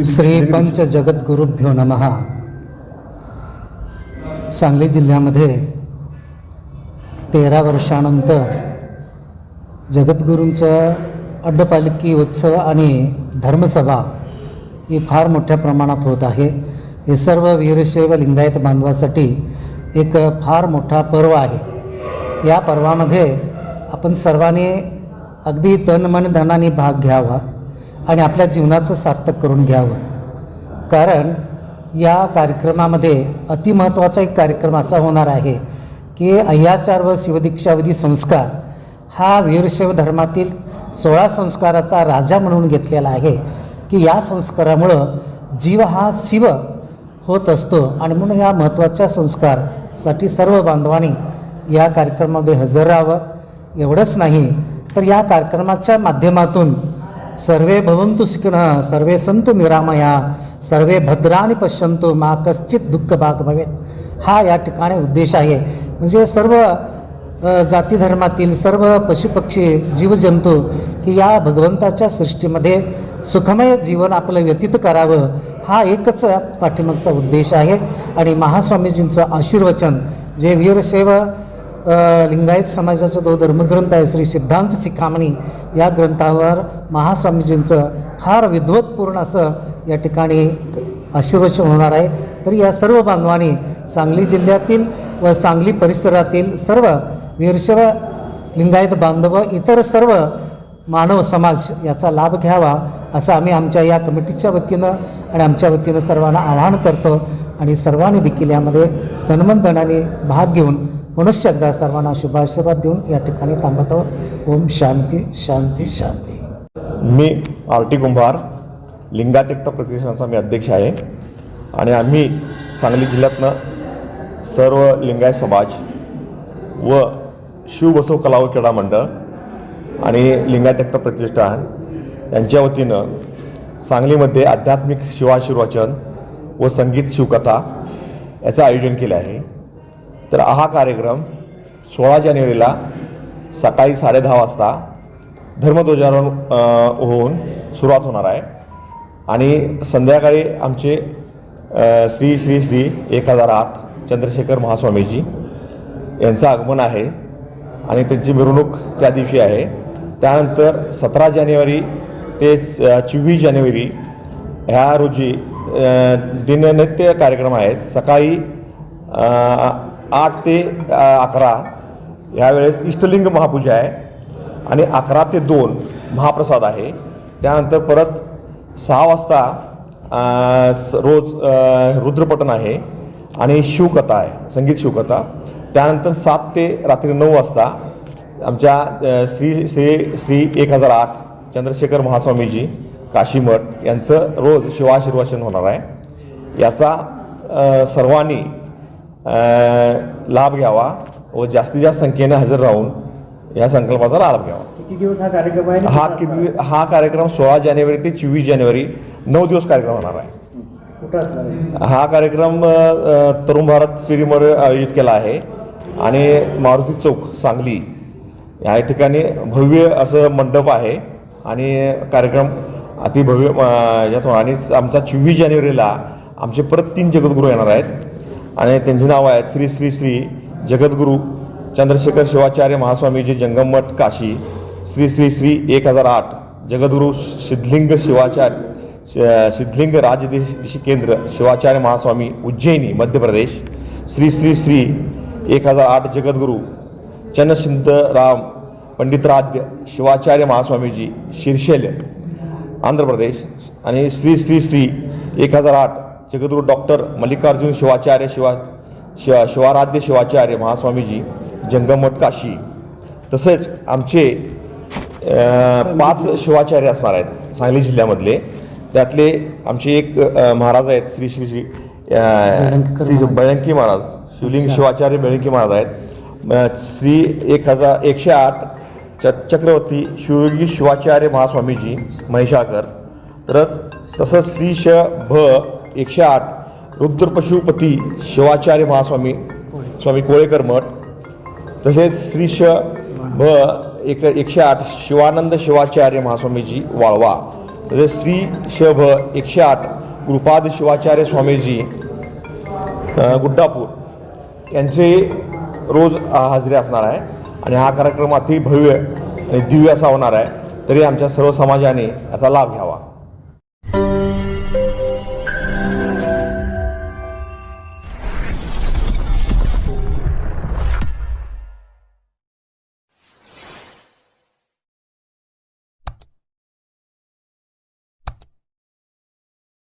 श्री पंच जगद्गुरुभ्यो नमः. सांगली जिल्ह्यामध्ये 13 वर्षानंतर जगद्गुरूंचं अड्डपालखी उत्सव आणि धर्मसभा ही फार मोठ्या प्रमाणात होत आहे. हे सर्व वीरशैव लिंगायत बांधवासाठी एक फार मोठा पर्व आहे. या पर्वामध्ये आपण सर्वांनी अगदी तन मन धनाने भाग घ्यावा आणि आपल्या जीवनाचं सार्थक करून घ्यावं. कारण या कार्यक्रमामध्ये अतिमहत्त्वाचा एक कार्यक्रम असा होणार आहे की अय्याचार व शिवदीक्षाविधी संस्कार हा वीरशैव धर्मातील 16 संस्काराचा राजा म्हणून घेतलेला आहे की या संस्कारामुळं जीव हा शिव होत असतो. आणि म्हणून या महत्त्वाच्या संस्कारसाठी सर्व बांधवांनी या कार्यक्रमामध्ये हजर राहावं. एवढंच नाही तर या कार्यक्रमाच्या माध्यमातून सर्वे भवन्तु सुखिनः, सर्वे सन्तु निरामया, सर्वे भद्राणि पश्यन्तु मा कश्चित् दुःख भाग भवेत, हा या ठिकाणी उद्देश आहे. म्हणजे सर्व जाती धर्मातील सर्व पशुपक्षी जीवजंतू ही या भगवंताच्या सृष्टीमध्ये सुखमय जीवन आपलं व्यतीत करावं, हा एकच पाठीमागचा उद्देश आहे. आणि महास्वामीजींचं आशीर्वचन जे वीरशैव लिंगायत समाजाचा जो धर्मग्रंथ आहे श्री सिद्धांत शिखामणी, या ग्रंथावर महास्वामीजींचं फार विद्वत्पूर्ण असं या ठिकाणी आशीर्वचन होणार आहे. तर या सर्व बांधवांनी सांगली जिल्ह्यातील व सांगली परिसरातील सर्व वीरशैव लिंगायत बांधव इतर सर्व मानव समाज याचा लाभ घ्यावा असं आम्ही आमच्या या कमिटीच्या वतीनं आणि आमच्या वतीनं सर्वांना आवाहन करतो. आणि सर्वांनी देखील यामध्ये तन्मनधनाने भाग घेऊन पुनश्च एकदा सर्वांना शुभाशीर्वाद देऊन या ठिकाणी थांबत आहोत. ओम शांती शांती शांती. मी आर.टी. कुंभार, लिंगायत एकता प्रतिष्ठानचा मी अध्यक्ष आहे. आणि आम्ही सांगली जिल्ह्यातनं सर्व लिंगायत समाज व शिवबसव कला व क्रीडा मंडळ आणि लिंगायत एकता प्रतिष्ठान यांच्या वतीनं सांगलीमध्ये आध्यात्मिक शिवाशीर्वचन व संगीत शिवकथा याचं आयोजन केलं आहे. तर हा कार्यक्रम 16 जानेवारीला सकाळी 10:30 वाजता धर्मध्वजारोहण होऊन सुरुवात होणार आहे. आणि संध्याकाळी आमचे श्री श्री श्री 1008 चंद्रशेखर महास्वामीजी यांचं आगमन आहे आणि त्यांची मिरवणूक त्या दिवशी आहे. त्यानंतर 17 जानेवारी ते 24 जानेवारी ह्या रोजी दिननित्य कार्यक्रम आहेत. सकाळी 8 ते 11 यावेळेस इष्टलिंग महापूजा आहे आणि 11 ते 2 महाप्रसाद आहे. त्यानंतर परत 6 वाजता रोज रुद्रपठण आहे आणि शिवकथा आहे, संगीत शिवकथा. त्यानंतर 7 ते रात्री 9 वाजता आमच्या श्री श्री श्री 1008 चंद्रशेखर महास्वामीजी काशीमठ यांचं रोज शिवाशीर्वचन होणार आहे. याचा सर्वांनी लाभ घ्यावा व जास्तीत जास्त संख्येने हजर राहून या संकल्पाचा लाभ घ्यावा. किती दिवस हा कार्यक्रम आहे? हा कार्यक्रम 16 जानेवारी ते 24 जानेवारी 9 दिवस कार्यक्रम होणार आहे. कुठं असणार आहे हा कार्यक्रम तरुण भारत स्टेडियमवर आयोजित केला आहे आणि मारुती चौक सांगली या ठिकाणी भव्य असं मंडप आहे आणि कार्यक्रम अतिभव्य यात होणार. आणि आमचा 24 जानेवारीला आमचे परत 3 जगद्गुरू येणार आहेत आणि त्यांची नावं आहेत श्री श्री श्री जगद्गुरू चंद्रशेखर शिवाचार्य महास्वामीजी जंगममठ काशी, श्री श्री श्री 1008 जगद्गुरू सिद्धलिंग सिद्धलिंग राजदेशी केंद्र शिवाचार्य महास्वामी उज्जैनी मध्य प्रदेश, श्री श्री श्री 1008 जगद्गुरू चन्नसिद्धराम पंडितराध्य शिवाचार्य महास्वामीजी शिरशेल आंध्र प्रदेश आणि श्री श्री श्री 1008 जगद्गुरू डॉक्टर मल्लिकार्जुन शिवाचार्य शिवाराध्य शिवाचार्य महास्वामीजी जंगममठ काशी. तसेच आमचे 5 शिवाचार्य असणार आहेत सांगली जिल्ह्यामधले. त्यातले आमचे एक महाराज आहेत श्री श्री श्री श्री बेळंकी महाराज, शिवलिंग शिवाचार्य बेळंकी महाराज आहेत. श्री 108 चक्रवर्ती शिवयोगी शिवाचार्य महास्वामीजी महिषाळकर. तसंच श्री श भ 108 रुद्रपशुपती शिवाचार्य महास्वामी स्वामी कोळेकर मठ. तसेच श्री श भ 108 शिवानंद शिवाचार्य महास्वामीजी वाळवा. तसेच श्री श भ 108 गुरुपाद शिवाचार्य स्वामीजी गुड्डापूर यांचे रोज हजेरी असणार आहे आणि हा कार्यक्रम अति भव्य आणि दिव्य असा होणार आहे. तरी आमच्या सर्व समाजाने याचा लाभ घ्यावा.